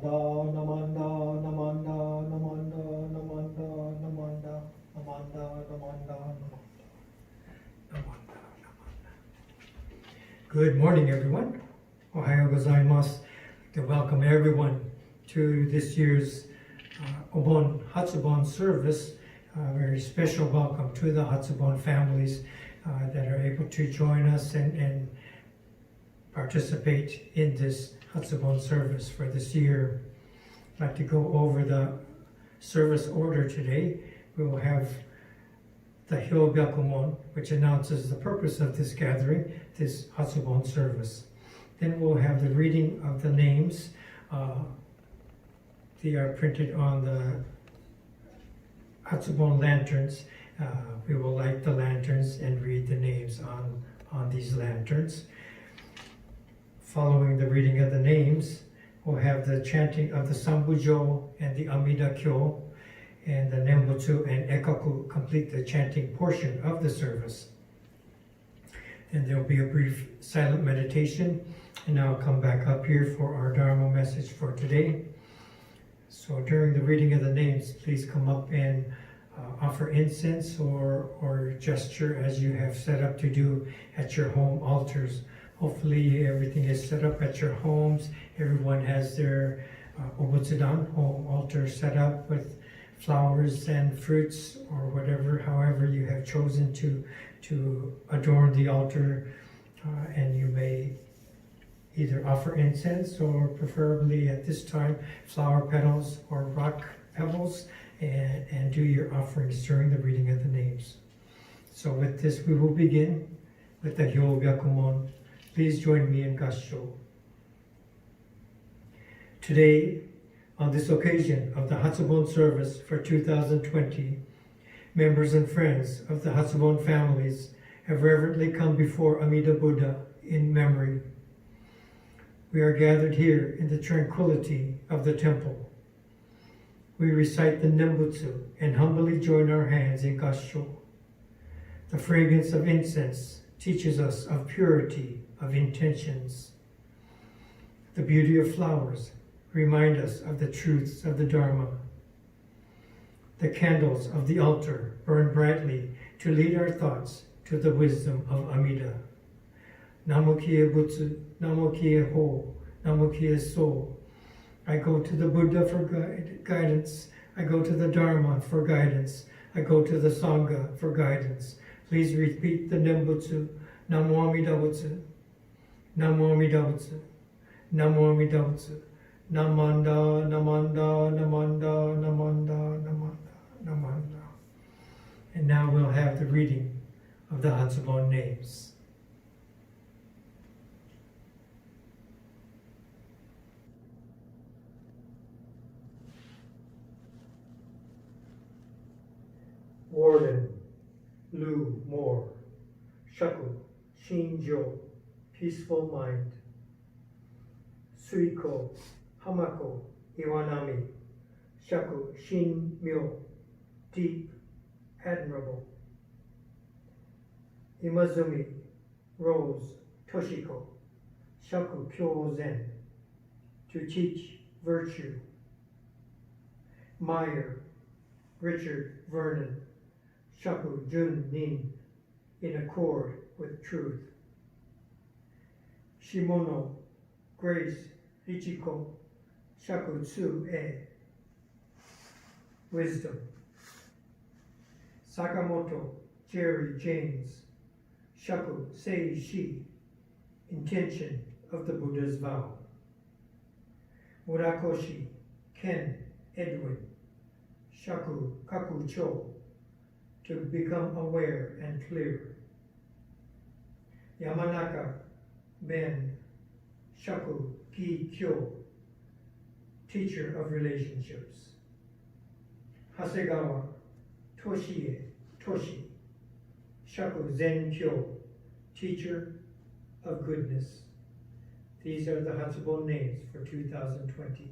namanda, namanda, namanda, namanda, namanda, namanda, namanda, namanda. Good morning, everyone. Ohayo gozaimasu. To welcome everyone to this year's Obon Hatsubon service. Very special welcome to the Hatsubon families that are able to join us and participate in this Hatsubon service for this year. I'd like to go over the service order today. We will have the Hilo Gakumon, which announces the purpose of this gathering, this Hatsubon service. Then we'll have the reading of the names. They are printed on the Hatsubon lanterns. We will light the lanterns and read the names on these lanterns. Following the reading of the names, we'll have the chanting of the Sambujo and the Amida Kyo, and the Nembutsu and Ekaku complete the chanting portion of the service. And there'll be a brief silent meditation, and I'll come back up here for our Dharma message for today. So during the reading of the names, please come up and offer incense or gesture as you have set up to do at your home altars. Hopefully everything is set up at your homes. Everyone has their obotsudan, home altar, set up with flowers and fruits or whatever, however you have chosen to adorn the altar. And you may either offer incense or preferably at this time flower petals or rock pebbles, and do your offerings during the reading of the names. So with this we will begin with the Hilo Gakumon. Please join me in Gassho. Today, on this occasion of the Hatsubon service for 2020, members and friends of the Hatsubon families have reverently come before Amida Buddha in memory. We are gathered here in the tranquility of the temple. We recite the Nembutsu and humbly join our hands in Gassho. The fragrance of incense teaches us of purity of intentions. The beauty of flowers remind us of the truths of the Dharma. The candles of the altar burn brightly to lead our thoughts to the wisdom of Amida. Namo Kie Butsu, Namo Kie Ho, Namo Kie So. I go to the Buddha for guidance. I go to the Dharma for guidance. I go to the Sangha for guidance. Please repeat the Nembutsu. Namo Amida Butsu. Namo Amida Butsu. Namo Amida Butsu. Namanda, Namanda, Namanda, Namanda, Namanda, Namanda. And now we'll have the reading of the Hatsubon names. Warden, Lu Moore, Shaku, Shinjo, peaceful mind. Suiko, Hamako, Iwanami, Shaku, Shin Myo, deep, admirable. Imazumi, Rose, Toshiko, Shaku Kyo Zen, to teach virtue. Meyer, Richard Vernon, Shaku Jun Nin, in accord with truth. Shimono, Grace Ichiko, Shaku Tsu E, wisdom. Sakamoto, Jerry James, Shaku Sei Shi, intention of the Buddha's vow. Murakoshi, Ken Edwin, Shaku Kaku Cho, to become aware and clear. Yamanaka, Ben, Shaku Ki Kyo, teacher of relationships. Hasegawa, Toshie, Toshi, Shaku Zen Kyo, teacher of goodness. These are the Hatsubon names for 2020.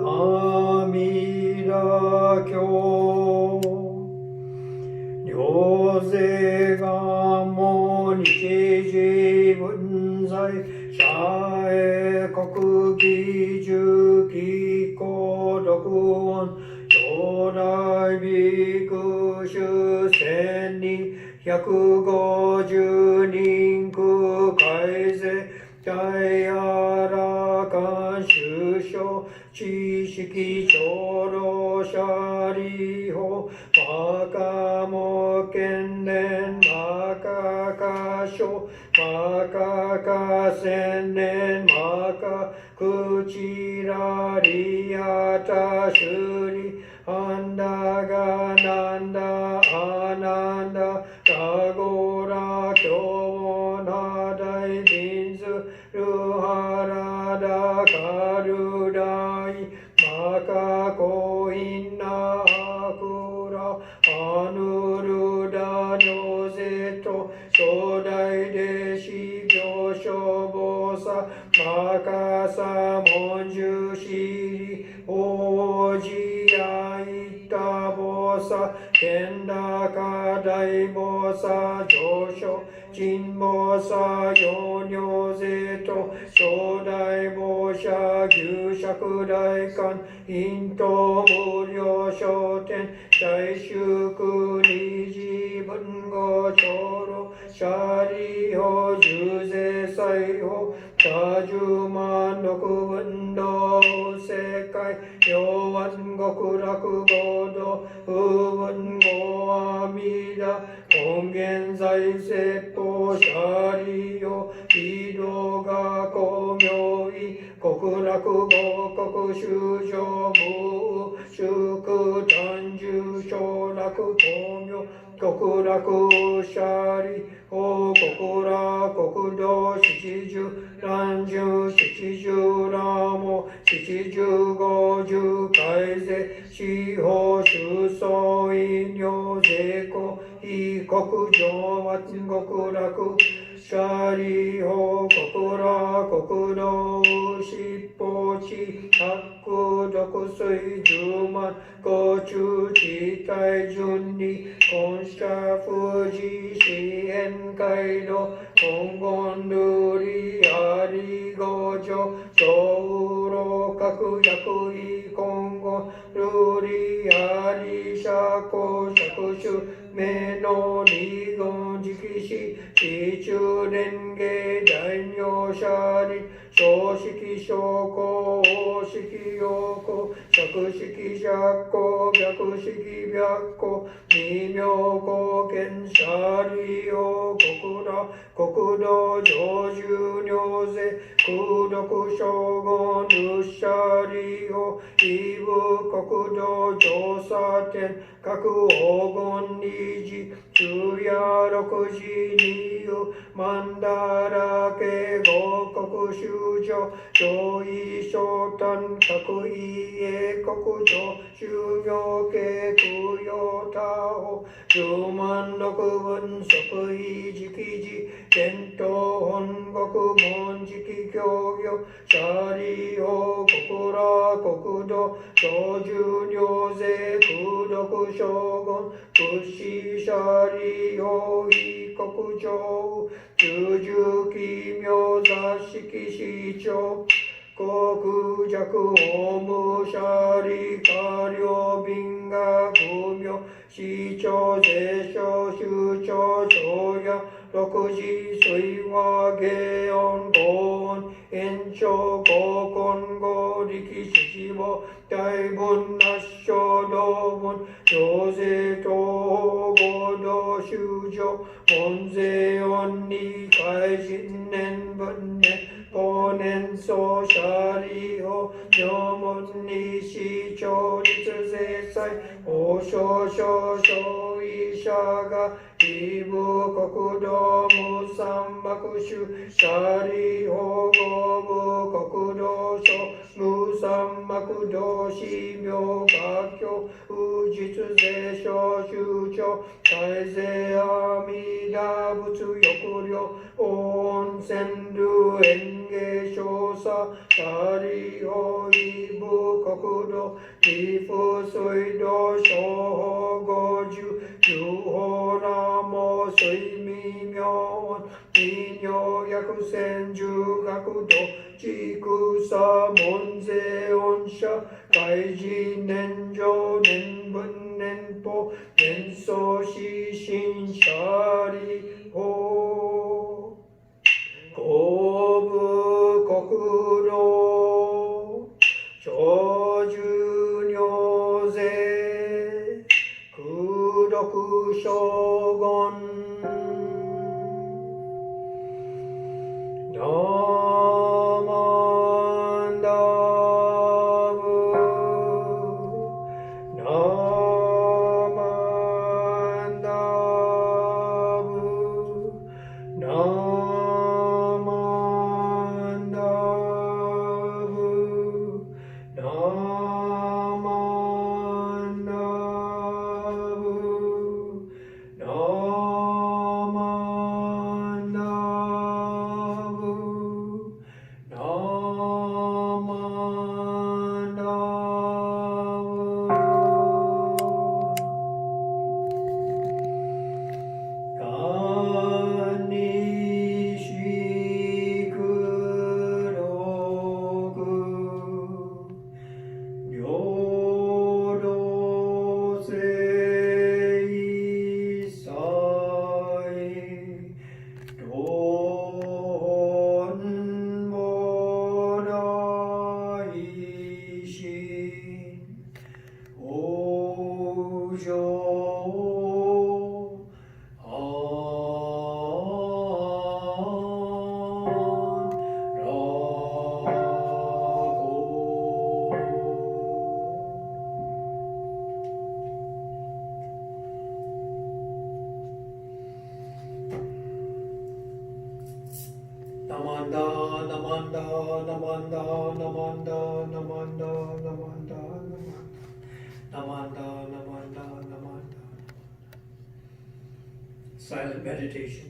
阿弥陀経両勢願も日時分際社会国技術機構独音兄弟ビク主千人150人区改正大あらかん首相知識長老者理法マカモ県連マカカ書マカカ千年マカクチラリアタシュリアンダガナンダアナンダラゴラキョウナダイビンズルハラダカマヌルダニョゼト初代弟子行書菩薩マカサモンジュシリオジヤイタ菩薩ケンダカ大菩薩上昇神菩薩ヨニョゼト初代菩薩牛釈大観陰頭無量昇天大祝二次文語長老シャリホ十世祭法多十万六運動世界両万極楽合道不分合阿弥陀本現在説法シャリヨヒロガコ明意極楽合国修上無祝単十小楽光明極楽シャリ法極楽国土七十何十七十羅網七十五十海税司法修相異名税公異国上万極楽シャリ法極楽国土七宝地百毒水十万五中地帯順に本社富士四縁街道本言瑠璃あり五条小老各役位今後瑠璃あり社交釈主名の二言直視地中蓮華大名舎利小式小公大式陽公釈式釈公白式白公二名公見舎利王国羅国土上十尿税空毒将軍ルシャリ王異部国土上沙天各黄金二次昼夜六時二遊曼ダラ家合国修上上位昇誕各位英国上修行系空用他法十万六分即位直時伝統本国門直教業シャリ王国羅国土上十尿税空毒将軍屈指シャリ王異国上九十奇妙雑式市長国弱オムシャリカ領便が不明市長税所州長長や六時水和下音高音延長高根合力七母大分那小道分行税等合同修上門税音に開人年分年法年総シャリ法名門に市長立税祭王将少々医者が異部国土無三幕主シャリ法合部国土所無三幕同士名学教不実税所州長大税阿弥陀仏欲量温泉流園芸少佐シャリ法異部国土岐阜水道小法五十九法羅網水未明音異名百千十学土地草門税音社開示年上年分年法年相指針シャリ法後部国土長寿尿税空毒将軍ナマンダブナマンダブナマンダブナマンダブ Namanda, Namanda, Namanda, Namanda, Namanda, Namanda, Namanda, Namanda, Namanda. Silent meditation.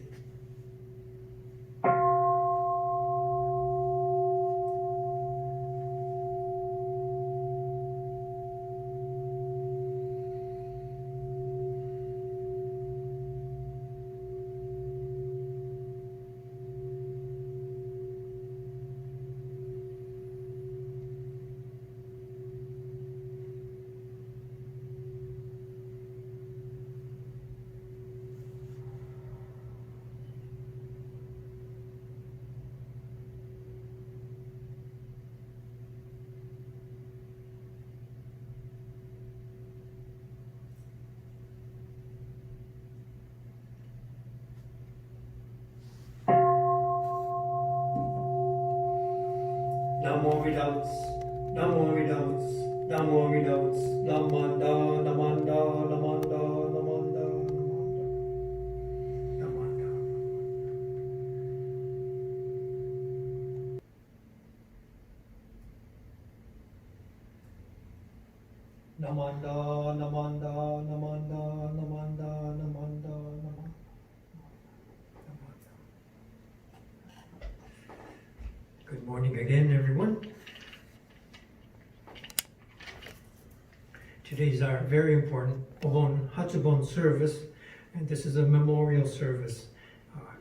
Namo Vidouts, Namo Vidouts, Namo Vidouts, Namanda, Namanda, Namanda, Namanda, Namanda, Namanda, Namanda, Namanda, Namanda, Namanda, Namanda. Good morning again, everyone. Today's our very important Obon Hatsubon service, and this is a memorial service.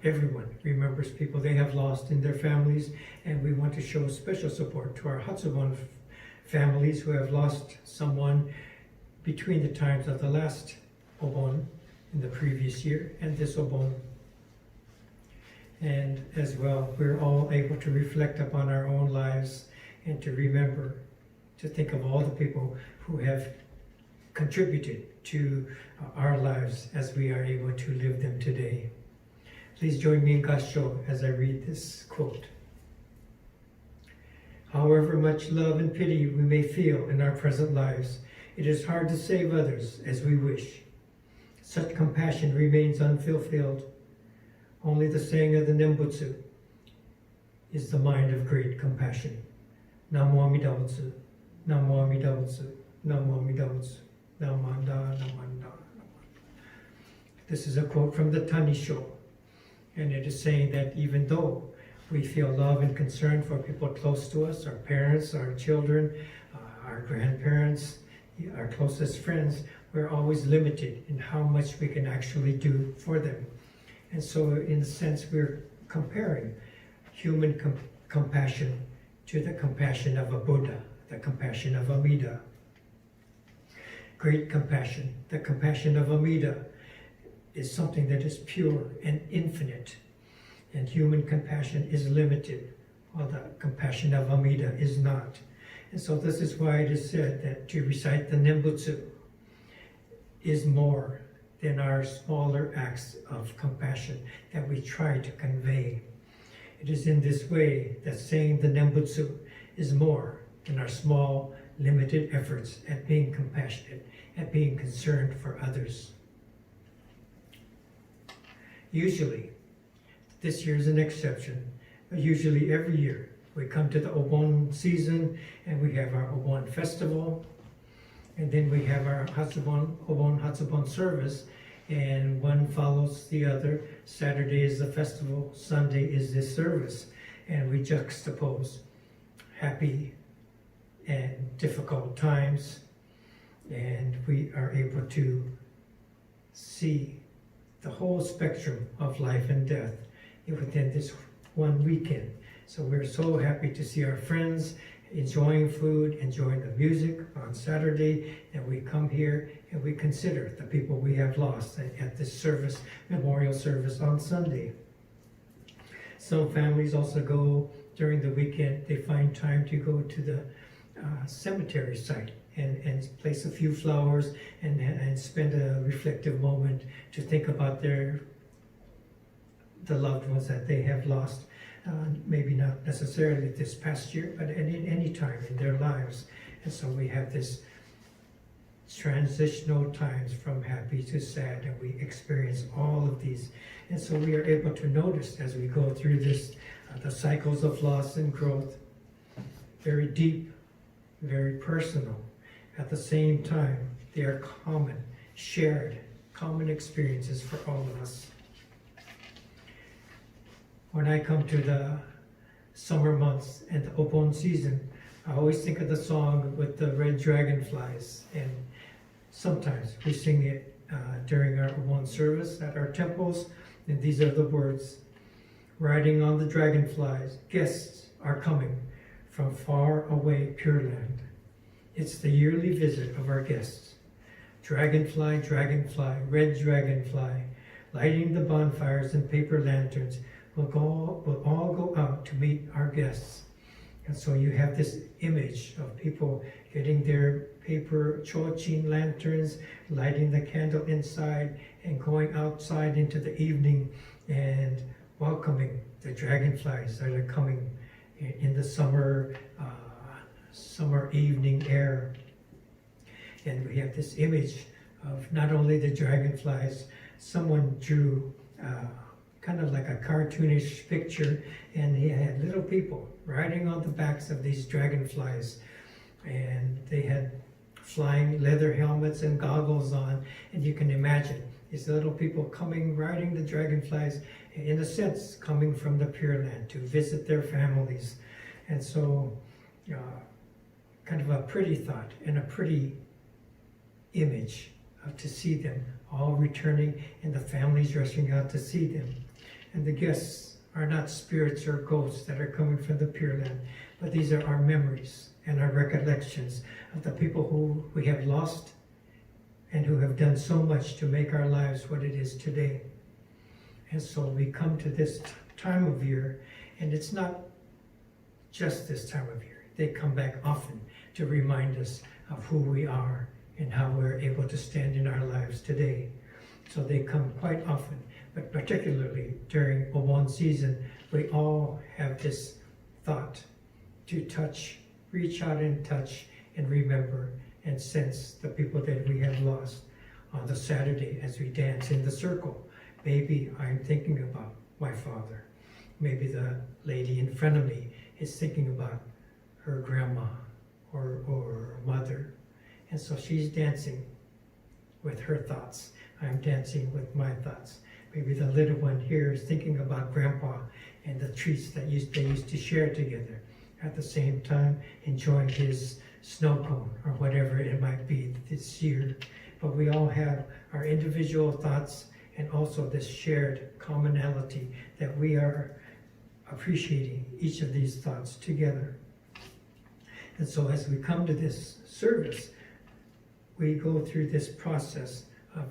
Everyone remembers people they have lost in their families, and we want to show special support to our Hatsubon families who have lost someone between the times of the last Obon in the previous year and this Obon. And as well, we're all able to reflect upon our own lives and to remember, to think of all the people who have contributed to our lives as we are able to live them today. Please join me in Gassho as I read this quote. However much love and pity we may feel in our present lives, it is hard to save others as we wish. Such compassion remains unfulfilled. Only the saying of the Nembutsu is the mind of great compassion. Namo Amida Butsu, Namo Amida Butsu, Namo Amida Butsu, Namanda, Namanda. This is a quote from the Tanisho, and it is saying that even though we feel love and concern for people close to us, our parents, our children, our grandparents, our closest friends, we're always limited in how much we can actually do for them. And so, in a sense, we're comparing human compassion to the compassion of a Buddha, the compassion of Amida. Great compassion, the compassion of Amida, is something that is pure and infinite. And human compassion is limited, while the compassion of Amida is not. And so this is why it is said that to recite the Nembutsu is more than our smaller acts of compassion that we try to convey. It is in this way that saying the Nembutsu is more than our small, limited efforts at being compassionate, at being concerned for others. Usually, this year is an exception, but usually every year we come to the Obon season and we have our Obon festival, and then we have our Obon Hatsubon service, and one follows the other. Saturday is the festival, Sunday is this service, and we juxtapose happy and difficult times, and we are able to see the whole spectrum of life and death within this one weekend. So we're so happy to see our friends enjoying food, enjoying the music on Saturday, and we come here and we consider the people we have lost at this service, memorial service on Sunday. Some families also go during the weekend, they find time to go to the cemetery site and place a few flowers and spend a reflective moment to think about the loved ones that they have lost. Maybe not necessarily this past year, but at any time in their lives. And so we have this transitional times from happy to sad, and we experience all of these. And so we are able to notice as we go through this the cycles of loss and growth, very deep, very personal. At the same time, they are common, shared, common experiences for all of us. When I come to the summer months and the Obon season, I always think of the song with the red dragonflies, and sometimes we sing it during our Obon service at our temples, and these are the words. Riding on the dragonflies, guests are coming from far away Pure Land. It's the yearly visit of our guests. Dragonfly, dragonfly, red dragonfly, lighting the bonfires and paper lanterns, will all go out to meet our guests. And so you have this image of people getting their paper chochin lanterns, lighting the candle inside, and going outside into the evening and welcoming the dragonflies that are coming in the summer evening air. And we have this image of not only the dragonflies, someone drew kind of like a cartoonish picture, and he had little people riding on the backs of these dragonflies, and they had flying leather helmets and goggles on, and you can imagine these little people coming, riding the dragonflies, in a sense, coming from the Pure Land to visit their families. And so, kind of a pretty thought and a pretty image to see them all returning and the families rushing out to see them. And the guests are not spirits or ghosts that are coming from the Pure Land, but these are our memories and our recollections of the people who we have lost and who have done so much to make our lives what it is today. And so we come to this time of year, and it's not just this time of year. They come back often to remind us of who we are and how we're able to stand in our lives today. So they come quite often, but particularly during Obon season, we all have this thought to touch, reach out and touch and remember and sense the people that we have lost. On the Saturday as we dance in the circle, maybe I'm thinking about my father. Maybe the lady in front of me is thinking about her grandma or mother. And so she's dancing with her thoughts. I'm dancing with my thoughts. Maybe the little one here is thinking about grandpa and the treats that they used to share together. At the same time, enjoying his snow cone or whatever it might be this year. But we all have our individual thoughts and also this shared commonality that we are appreciating each of these thoughts together. And so as we come to this service, we go through this process of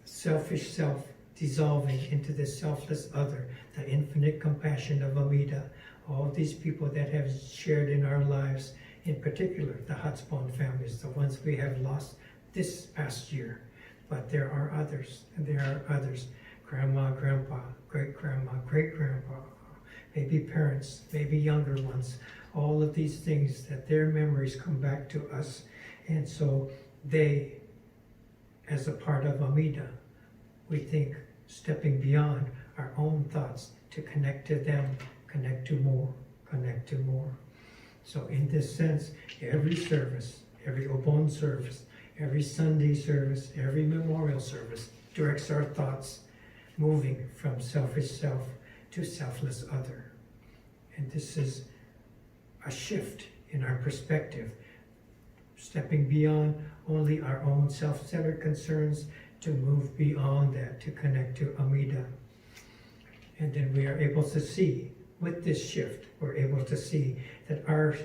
selfish self dissolving into the selfless other, the infinite compassion of Amida, all these people that have shared in our lives, in particular the Hatsubon families, the ones we have lost this past year. But there are others, and there are others, grandma, grandpa, great-grandma, great-grandpa, maybe parents, maybe younger ones, all of these things that their memories come back to us. And so they, as a part of Amida, we think stepping beyond our own thoughts to connect to them, connect to more, connect to more. So in this sense, every service, every Obon service, every Sunday service, every memorial service directs our thoughts moving from selfish self to selfless other. And this is a shift in our perspective, stepping beyond only our own self-centered concerns to move beyond that, to connect to Amida. And then we are able to see, with this shift, we're able to see that our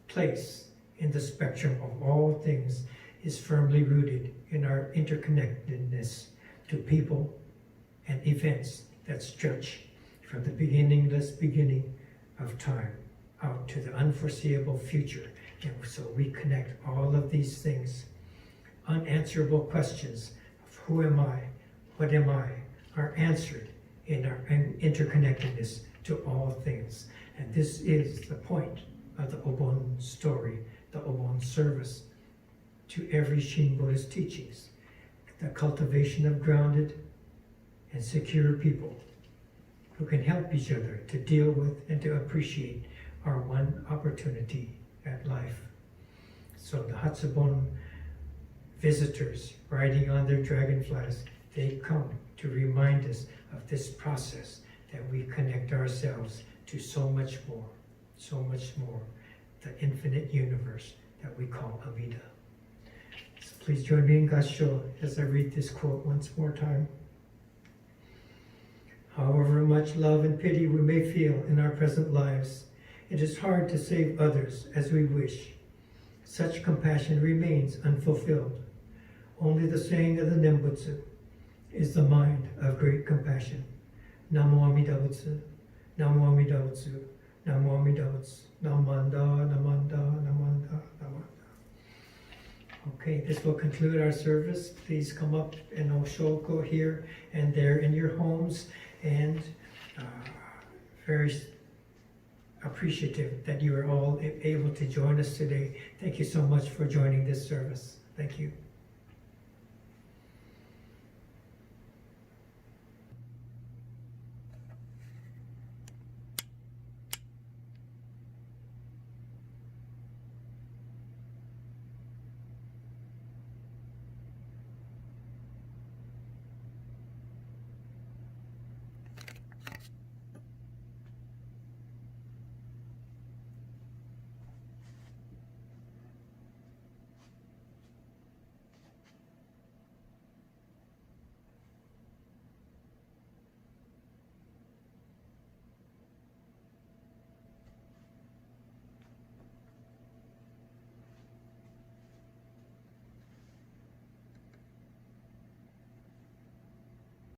place in the spectrum of all things is firmly rooted in our interconnectedness to people and events that stretch from the beginningless beginning of time out to the unforeseeable future. And so we connect all of these things. Unanswerable questions of who am I, what am I, are answered in our interconnectedness to all things. And this is the point of the Obon story, the Obon service, to every Shin Buddhist teachings, the cultivation of grounded and secure people who can help each other to deal with and to appreciate our one opportunity at life. So the Hatsubon visitors riding on their dragonflies, they come to remind us of this process, that we connect ourselves to so much more, the infinite universe that we call Amida. So please join me in Gassho as I read this quote once more time. However much love and pity we may feel in our present lives, it is hard to save others as we wish. Such compassion remains unfulfilled. Only the saying of the Nembutsu is the mind of great compassion. Namo Amida Butsu, Namo Amida Butsu, Namo Amida Butsu, Namanda, Namanda, Namanda, Namanda. Okay, this will conclude our service. Please come up in Oshoko here and there in your homes, and very appreciative that you are all able to join us today. Thank you so much for joining this service. Thank you.